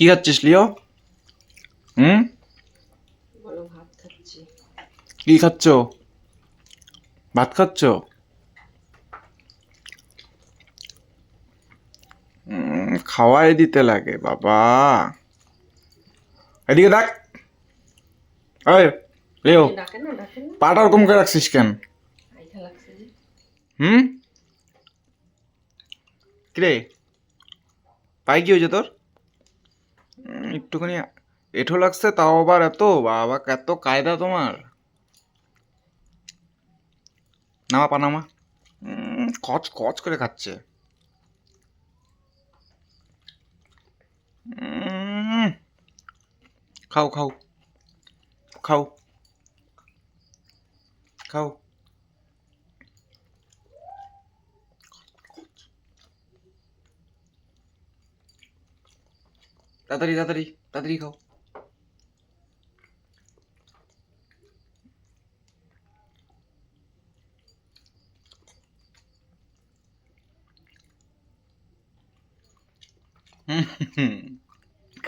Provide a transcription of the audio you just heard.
কি খাচ্ছিস লিও? হুম, বলো ভাত খাচ্ছি। কি খাচ্ছ? ভাত খাচ্ছ? খাওয়াই দিতে লাগে বাবা। এদিকে দেখ। এই লিও, ডাকেন না, ডাকেন না। পাটা ওরকম করে রাখছিস কেন? আইখা লাগছে যে। হুম, কিরে পাই কি হয়েছে তোর? একটুখানি এঁঠো লাগছে, তাও আবার এত বাবা, এত কায়দা তোমার। নামা পা নামা। কচ কচ করে খাচ্ছে। উম, খাও খাও খাও খাও। তাড়াতাড়ি তাড়াতাড়ি তাড়াতাড়ি খাও। হুম